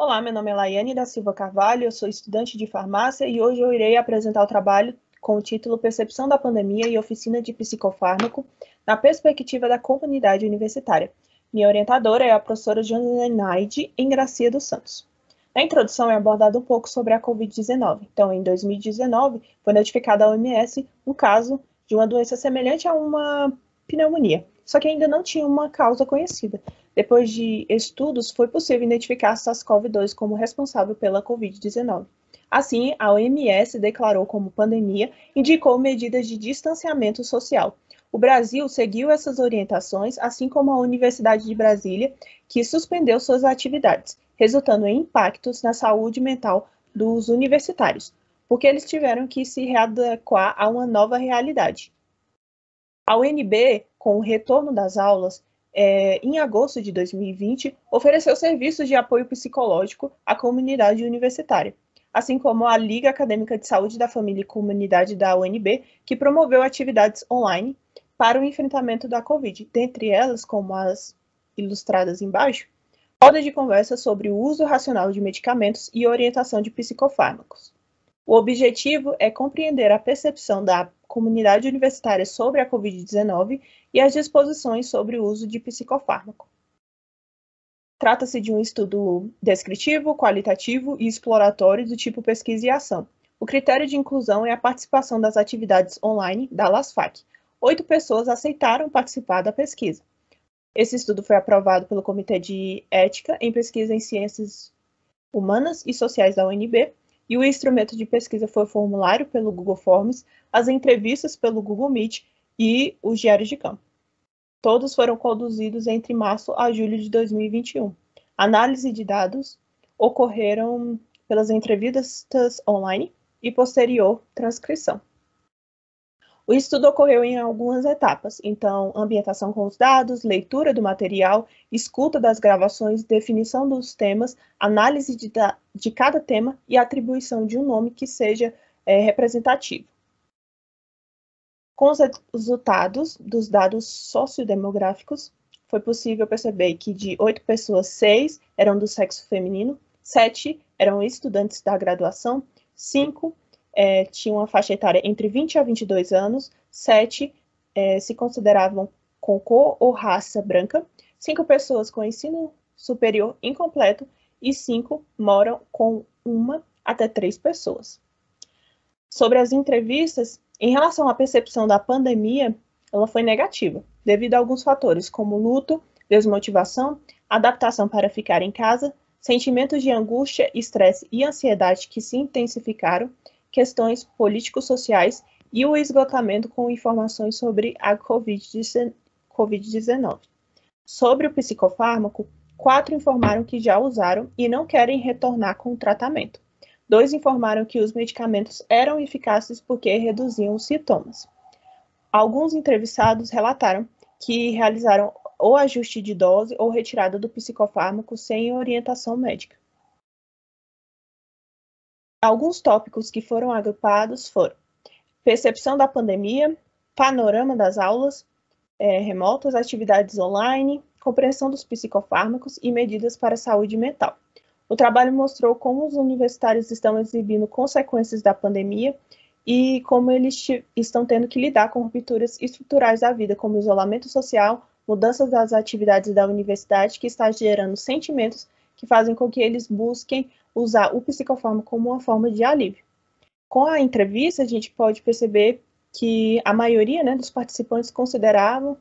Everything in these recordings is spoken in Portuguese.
Olá, meu nome é Laiane da Silva Carvalho, eu sou estudante de farmácia e hoje eu irei apresentar o trabalho com o título Percepção da Pandemia e Oficina de Psicofármaco na perspectiva da comunidade universitária. Minha orientadora é a professora Janaide Engracia dos Santos. Na introdução é abordado um pouco sobre a Covid-19. Então, em 2019, foi notificado à OMS um caso de uma doença semelhante a uma pneumonia, só que ainda não tinha uma causa conhecida. Depois de estudos, foi possível identificar SARS-CoV-2 como responsável pela Covid-19. Assim, a OMS declarou como pandemia e indicou medidas de distanciamento social. O Brasil seguiu essas orientações, assim como a Universidade de Brasília, que suspendeu suas atividades, resultando em impactos na saúde mental dos universitários, porque eles tiveram que se readequar a uma nova realidade. A UNB, com o retorno das aulas, em agosto de 2020, ofereceu serviços de apoio psicológico à comunidade universitária, assim como a Liga Acadêmica de Saúde da Família e Comunidade da UNB, que promoveu atividades online para o enfrentamento da Covid, dentre elas, como as ilustradas embaixo, roda de conversa sobre o uso racional de medicamentos e orientação de psicofármacos. O objetivo é compreender a percepção da comunidade universitária sobre a Covid-19 e as disposições sobre o uso de psicofármaco. Trata-se de um estudo descritivo, qualitativo e exploratório do tipo pesquisa e ação. O critério de inclusão é a participação das atividades online da LASFAC. 8 pessoas aceitaram participar da pesquisa. Esse estudo foi aprovado pelo Comitê de Ética em Pesquisa em Ciências Humanas e Sociais da UNB, e o instrumento de pesquisa foi o formulário pelo Google Forms, as entrevistas pelo Google Meet e os diários de campo. Todos foram conduzidos entre março a julho de 2021. A análise de dados ocorreram pelas entrevistas online e posterior transcrição. O estudo ocorreu em algumas etapas, então, ambientação com os dados, leitura do material, escuta das gravações, definição dos temas, análise de cada tema e atribuição de um nome que seja representativo. Com os resultados dos dados sociodemográficos, foi possível perceber que de 8 pessoas, 6 eram do sexo feminino, 7 eram estudantes da graduação, 5 tinham uma faixa etária entre 20 a 22 anos, 7 se consideravam com cor ou raça branca, 5 pessoas com ensino superior incompleto e 5 moram com 1 até 3 pessoas. Sobre as entrevistas, em relação à percepção da pandemia, ela foi negativa, devido a alguns fatores, como luto, desmotivação, adaptação para ficar em casa, sentimentos de angústia, estresse e ansiedade que se intensificaram, questões político-sociais e o esgotamento com informações sobre a Covid-19. Sobre o psicofármaco, 4 informaram que já usaram e não querem retornar com o tratamento. 2 informaram que os medicamentos eram eficazes porque reduziam os sintomas. Alguns entrevistados relataram que realizaram ou ajuste de dose ou retirada do psicofármaco sem orientação médica. Alguns tópicos que foram agrupados foram percepção da pandemia, panorama das aulas remotas, atividades online, compreensão dos psicofármacos e medidas para a saúde mental. O trabalho mostrou como os universitários estão exibindo consequências da pandemia e como eles estão tendo que lidar com rupturas estruturais da vida, como isolamento social, mudanças das atividades da universidade, que está gerando sentimentos que fazem com que eles busquem usar o psicofármaco como uma forma de alívio. Com a entrevista, a gente pode perceber que a maioria dos participantes consideravam,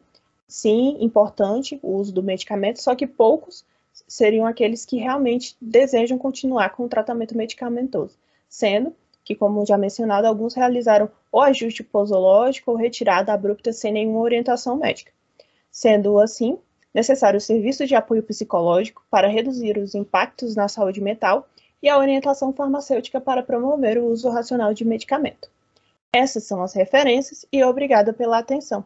sim, importante o uso do medicamento, só que poucos seriam aqueles que realmente desejam continuar com o tratamento medicamentoso, sendo que, como já mencionado, alguns realizaram ou ajuste posológico ou retirada abrupta sem nenhuma orientação médica. Sendo assim, necessário serviço de apoio psicológico para reduzir os impactos na saúde mental e a orientação farmacêutica para promover o uso racional de medicamento. Essas são as referências e obrigada pela atenção.